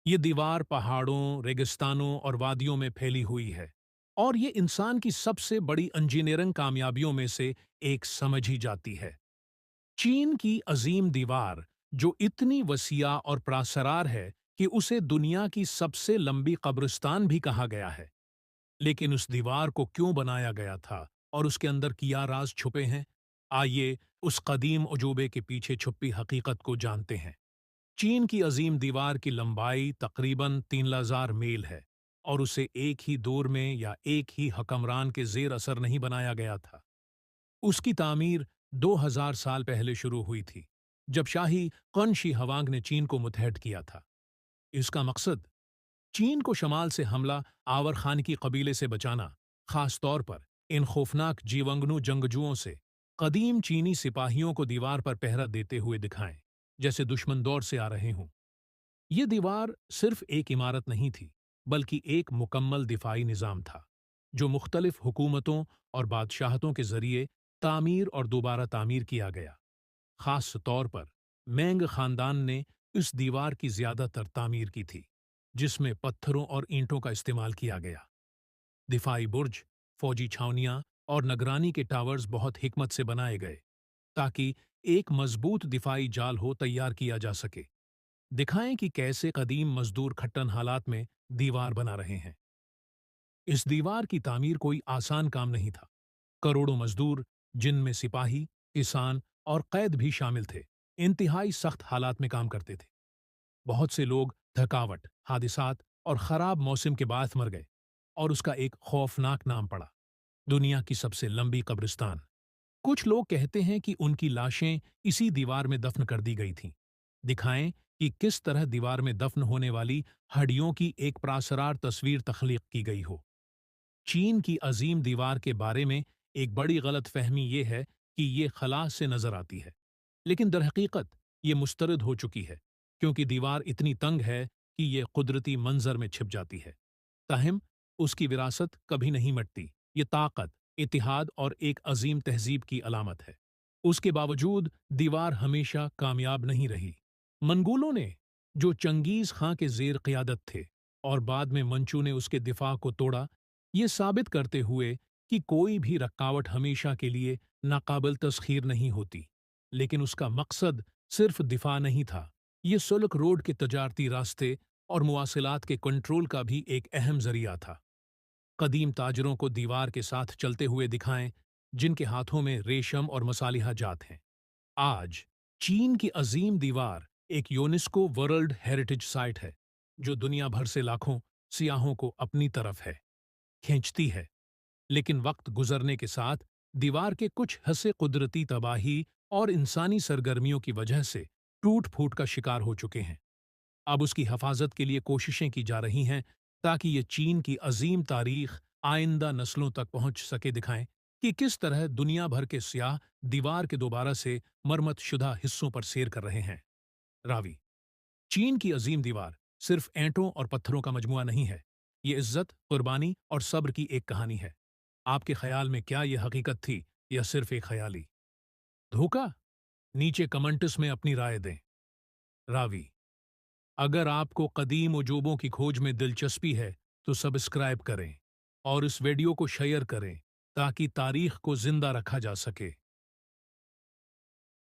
ये दीवार पहाड़ों, रेगिस्तानों और वादियों में फैली हुई है और ये इंसान की सबसे बड़ी इंजीनियरिंग कामयाबियों में से एक समझी जाती है। चीन की अजीम दीवार, जो इतनी वसिया और प्रासरार है कि उसे दुनिया की सबसे लंबी कब्रिस्तान भी कहा गया है। लेकिन उस दीवार को क्यों बनाया गया था और उसके अंदर क्या राज छुपे हैं? आइए उस कदीम अजूबे के पीछे छुपी हकीकत को जानते हैं। चीन की अजीम दीवार की लंबाई तकरीबन 3000 मील है और उसे एक ही दौर में या एक ही हकमरान के जेर असर नहीं बनाया गया था। उसकी तामीर 2000 साल पहले शुरू हुई थी, जब शाही कन शी हवांग ने चीन को मुतहद किया था। इसका मकसद चीन को शमाल से हमला आवर खान की कबीले से बचाना, खास तौर पर इन खौफनाक जीवंगनू जंगजुओं से कदीम चीनी सिपाहियों को दीवार पर पहरा देते हुए दिखाएं, जैसे दुश्मन दौर से आ रहे हों। ये दीवार सिर्फ एक इमारत नहीं थी, बल्कि एक मुकम्मल दिफाई निज़ाम था, जो मुख्तलिफ हुकूमतों और बादशाहतों के जरिए तामीर और दोबारा तामीर किया गया। खास तौर पर मैंग खानदान ने इस दीवार की ज्यादातर तामीर की थी, जिसमें पत्थरों और ईंटों का इस्तेमाल किया गया। दिफाई बुर्ज, फौजी छावनियां और निगरानी के टावर्स बहुत हिकमत से बनाए गए, ताकि एक मजबूत दिफाई जाल हो तैयार किया जा सके। दिखाएं कि कैसे कदीम मजदूर खट्टन हालात में दीवार बना रहे हैं। इस दीवार की तामीर कोई आसान काम नहीं था। करोड़ों मजदूर, जिनमें सिपाही, किसान और कैद भी शामिल थे, इंतहाई सख्त हालात में काम करते थे। बहुत से लोग थकावट, हादिसात और खराब मौसम के बाद मर गए और उसका एक खौफनाक नाम पड़ा, दुनिया की सबसे लंबी कब्रिस्तान। कुछ लोग कहते हैं कि उनकी लाशें इसी दीवार में दफन कर दी गई थीं। दिखाएं कि किस तरह दीवार में दफन होने वाली हड्डियों की एक प्रासरार तस्वीर तख्लीक की गई हो। चीन की अजीम दीवार के बारे में एक बड़ी गलत फहमी ये है कि ये खला से नजर आती है, लेकिन दरहकीकत ये मुस्तरद हो चुकी है, क्योंकि दीवार इतनी तंग है कि ये कुदरती मंजर में छिप जाती है। ताहम उसकी विरासत कभी नहीं मिटती। ये ताकत, इतिहाद और एक अजीम तहजीब की अलामत है। उसके बावजूद दीवार हमेशा कामयाब नहीं रही। मंगोलों ने, जो चंगेज खां के जेर क़ियादत थे, और बाद में मंचू ने उसके दिफा को तोड़ा, ये साबित करते हुए कि कोई भी रकावट हमेशा के लिए नाकाबिल तस्खीर नहीं होती। लेकिन उसका मकसद सिर्फ दिफा नहीं था, ये सिल्क रोड के तजारती रास्ते और मुवासिलात के कंट्रोल का भी एक अहम जरिया था। कदीम ताजरों को दीवार के साथ चलते हुए दिखाएं, जिनके हाथों में रेशम और मसालिहा जात हैं। आज चीन की अजीम दीवार एक यूनेस्को वर्ल्ड हेरिटेज साइट है, जो दुनिया भर से लाखों सियाहों को अपनी तरफ है खींचती है। लेकिन वक्त गुजरने के साथ दीवार के कुछ हिस्से कुदरती तबाही और इंसानी सरगर्मियों की वजह से टूट फूट का शिकार हो चुके हैं। अब उसकी हिफाजत के लिए कोशिशें की जा रही हैं, ताकि ये चीन की अजीम तारीख आइंदा नस्लों तक पहुंच सके। दिखाएं कि किस तरह दुनिया भर के सियाह दीवार के दोबारा से मरमत शुदा हिस्सों पर सैर कर रहे हैं। रावी, चीन की अजीम दीवार सिर्फ ईंटों और पत्थरों का मजमुआ नहीं है। ये इज्जत, कुर्बानी और सब्र की एक कहानी है। आपके ख्याल में क्या यह हकीकत थी या सिर्फ एक ख्याली धोखा? नीचे कमेंट्स में अपनी राय दें। रावी, अगर आपको कदीम उजूबों की खोज में दिलचस्पी है तो सब्सक्राइब करें और इस वीडियो को शेयर करें, ताकि तारीख को जिंदा रखा जा सके।